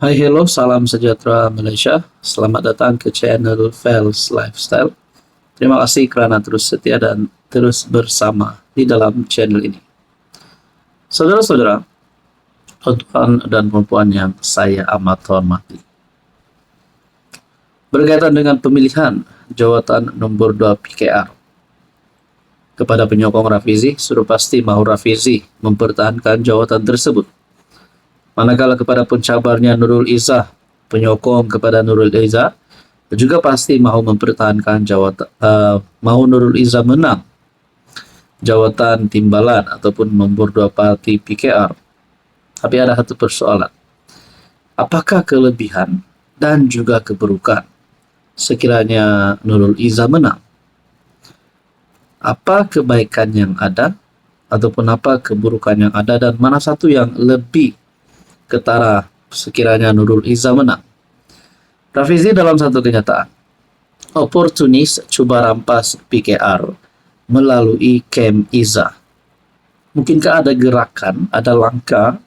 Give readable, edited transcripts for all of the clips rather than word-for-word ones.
Hai hello, salam sejahtera Malaysia. Selamat datang ke channel Fels Lifestyle. Terima kasih kerana terus setia dan terus bersama di dalam channel ini. Saudara-saudara, tuan dan perempuan yang saya amat hormati. Berkaitan dengan pemilihan jawatan nomor 2 PKR kepada penyokong Rafizi, sudah pasti mahu Rafizi mempertahankan jawatan tersebut. Manakala kepada pencabarnya Nurul Izzah, penyokong kepada Nurul Izzah juga pasti mahu mempertahankan jawatan, mahu Nurul Izzah menang jawatan timbalan ataupun nombor 2 parti PKR. Tapi ada satu persoalan. Apakah kelebihan dan juga keburukan sekiranya Nurul Izzah menang? Apa kebaikan yang ada ataupun apa keburukan yang ada, dan mana satu yang lebih ketara sekiranya Nurul Izzah menang? Rafizi dalam satu kenyataan, oportunis cuba rampas PKR melalui kem Izzah. Mungkinkah ada gerakan, ada langkah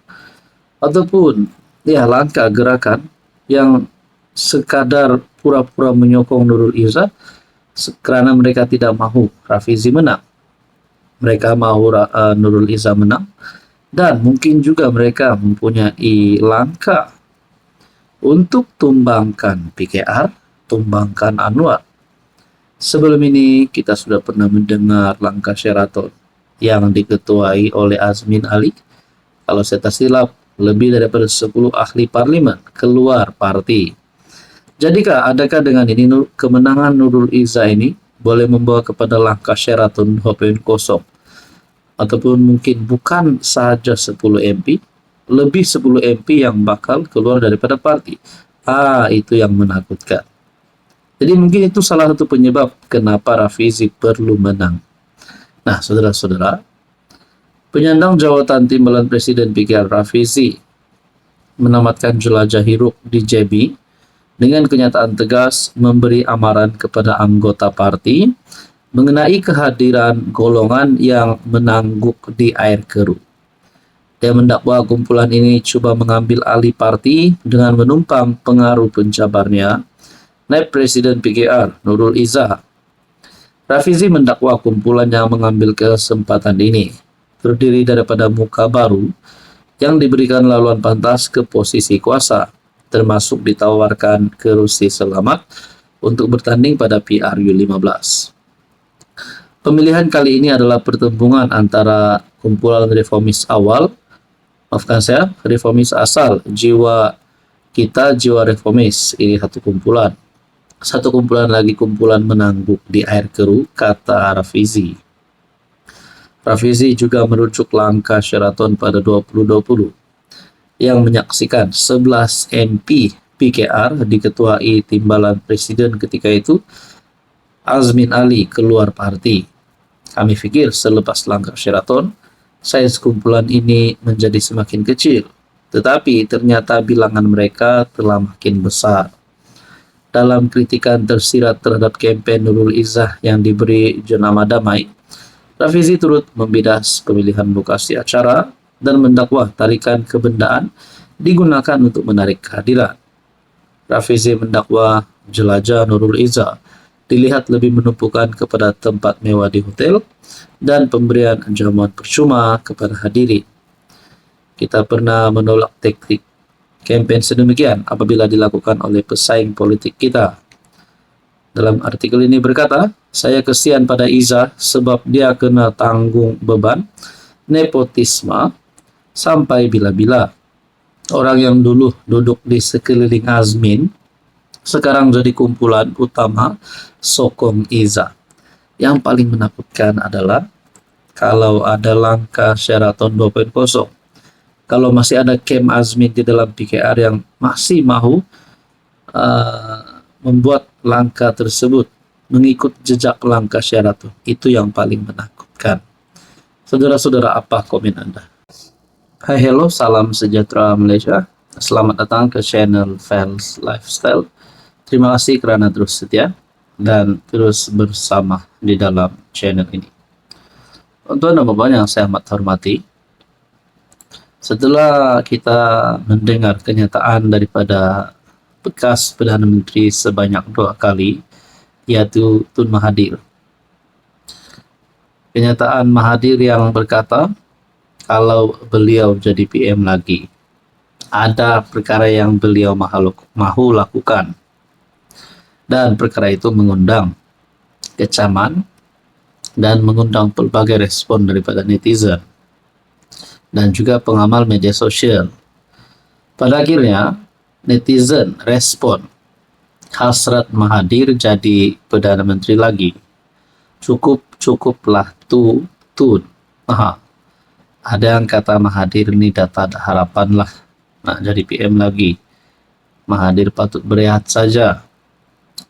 ataupun langkah gerakan yang sekadar pura-pura menyokong Nurul Izzah kerana mereka tidak mahu Rafizi menang. Mereka mahu Nurul Izzah menang, dan mungkin juga mereka mempunyai langkah untuk tumbangkan PKR, tumbangkan Anwar. Sebelum ini kita sudah pernah mendengar langkah Sheraton yang diketuai oleh Azmin Ali. Kalau saya tak silap, lebih daripada 10 ahli parlimen keluar parti. Jadikah, adakah dengan ini kemenangan Nurul Izzah ini boleh membawa kepada langkah Sheraton 2.0? Ataupun mungkin bukan sahaja 10 MP, lebih 10 MP yang bakal keluar daripada parti. Itu yang menakutkan. Jadi mungkin itu salah satu penyebab kenapa Rafizi perlu menang. Nah, saudara-saudara, penyandang jawatan timbalan Presiden PKR Rafizi menamatkan jelajah hiruk di JB dengan kenyataan tegas memberi amaran kepada anggota parti mengenai kehadiran golongan yang menangguk di air keruh. Dia mendakwa kumpulan ini cuba mengambil alih parti dengan menumpang pengaruh pencabarnya, Naib Presiden PKR Nurul Izzah. Rafizi mendakwa kumpulan yang mengambil kesempatan ini terdiri daripada muka baru yang diberikan laluan pantas ke posisi kuasa, termasuk ditawarkan kerusi selamat untuk bertanding pada PRU 15. Pemilihan kali ini adalah pertembungan antara kumpulan reformis awal, reformis asal, jiwa kita, jiwa reformis, ini satu kumpulan. Satu kumpulan lagi kumpulan menangguk di air keruh, kata Rafizi. Rafizi juga merujuk langkah Sheraton pada 2020 yang menyaksikan 11 MP PKR diketuai timbalan Presiden ketika itu, Azmin Ali, keluar parti. Kami fikir selepas langkah Sheraton, saiz kumpulan ini menjadi semakin kecil. Tetapi ternyata bilangan mereka telah makin besar. Dalam kritikan tersirat terhadap kempen Nurul Izzah yang diberi jenama damai, Rafizi turut membidas pemilihan lokasi acara dan mendakwa tarikan kebendaan digunakan untuk menarik kehadiran. Rafizi mendakwa jelajah Nurul Izzah dilihat lebih menumpukan kepada tempat mewah di hotel dan pemberian jamuan percuma kepada hadirin. Kita pernah menolak taktik kempen sedemikian apabila dilakukan oleh pesaing politik kita. Dalam artikel ini berkata, saya kesian pada Izzah sebab dia kena tanggung beban nepotisme sampai bila-bila. Orang yang dulu duduk di sekeliling Azmin sekarang jadi kumpulan utama sokong Izzah. Yang paling menakutkan adalah kalau ada langkah Sheraton 2.0, kalau masih ada kem Azmin di dalam PKR yang masih mahu membuat langkah tersebut mengikut jejak langkah Sheraton, itu yang paling menakutkan. Saudara-saudara, apa komen Anda? Hai hello, salam sejahtera Malaysia. Selamat datang ke channel Fels Lifestyle. Terima kasih kerana terus setia dan terus bersama di dalam channel ini. Tuan dan puan yang saya amat hormati, Setelah kita mendengar kenyataan daripada bekas Perdana Menteri sebanyak 2 kali, yaitu Tun Mahathir. Kenyataan Mahathir yang berkata, kalau beliau jadi PM lagi, ada perkara yang beliau mahu lakukan. Dan perkara itu mengundang kecaman dan mengundang pelbagai respon daripada netizen dan juga pengamal media sosial. Pada akhirnya, netizen respon, hasrat Mahathir jadi Perdana Menteri lagi. Cukuplah Tun. Ada yang kata Mahathir ini tak ada harapan lah nak jadi PM lagi. Mahathir patut berehat saja.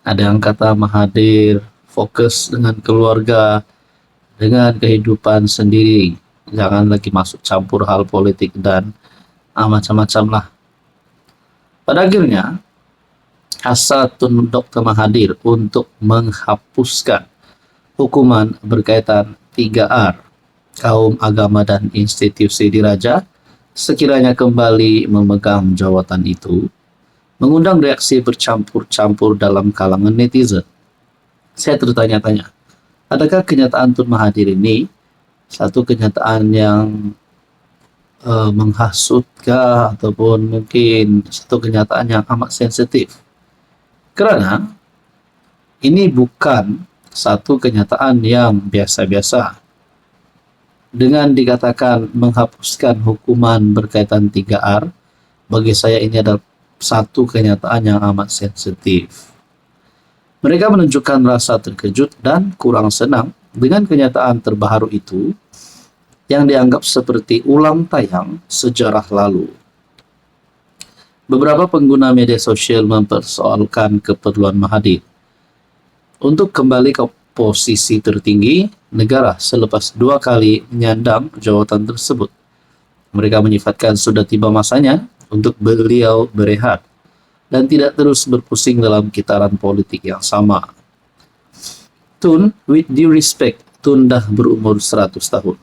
Ada yang kata Mahathir fokus dengan keluarga, dengan kehidupan sendiri. Jangan lagi masuk campur hal politik dan macam-macam lah. Pada akhirnya, hasrat Tun Dr. Mahathir untuk menghapuskan hukuman berkaitan 3R, kaum, agama, dan institusi diraja, sekiranya kembali memegang jawatan itu, mengundang reaksi bercampur-campur dalam kalangan netizen. Saya tertanya-tanya, adakah kenyataan Tun Mahathir ini satu kenyataan yang menghasutkah, ataupun mungkin satu kenyataan yang amat sensitif? Kerana ini bukan satu kenyataan yang biasa-biasa. Dengan dikatakan menghapuskan hukuman berkaitan 3R, bagi saya ini adalah satu kenyataan yang amat sensitif. Mereka menunjukkan rasa terkejut dan kurang senang dengan kenyataan terbaru itu yang dianggap seperti ulang tayang sejarah lalu. Beberapa pengguna media sosial mempersoalkan keperluan Mahathir untuk kembali ke posisi tertinggi negara selepas 2 kali menyandang jawatan tersebut. Mereka menyifatkan sudah tiba masanya untuk beliau berehat dan tidak terus berpusing dalam kitaran politik yang sama. Tun, with due respect, Tun dah berumur 100 tahun.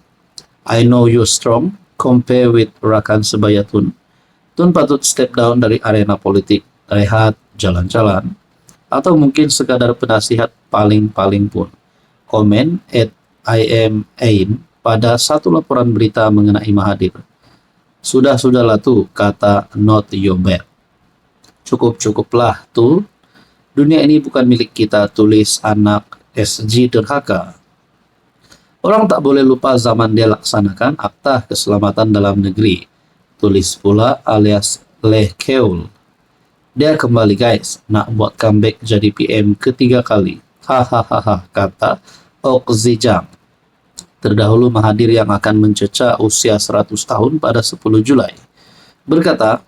I know you're strong, compare with rakan sebaya Tun. Tun patut step down dari arena politik, rehat, jalan-jalan, atau mungkin sekadar penasihat paling-paling pun. Komen @IamAin pada satu laporan berita mengenai Mahathir. Sudahlah tu, kata not your bad. Cukuplah tu. Dunia ini bukan milik kita, tulis anak SG Derhaka. Orang tak boleh lupa zaman dia laksanakan Akta Keselamatan Dalam Negeri, tulis pula alias Lee Keul. Dia kembali guys, nak buat comeback jadi PM ketiga kali. Hahaha, kata Ok Zijang. Terdahulu Mahathir yang akan mencecah usia 100 tahun pada 10 Julai. Berkata,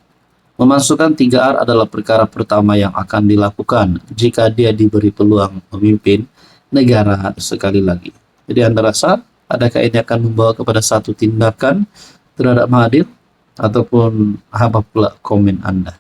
memasukkan 3R adalah perkara pertama yang akan dilakukan jika dia diberi peluang memimpin negara sekali lagi. Jadi Anda rasa, adakah ini akan membawa kepada satu tindakan terhadap Mahathir? Ataupun apa pula komen Anda?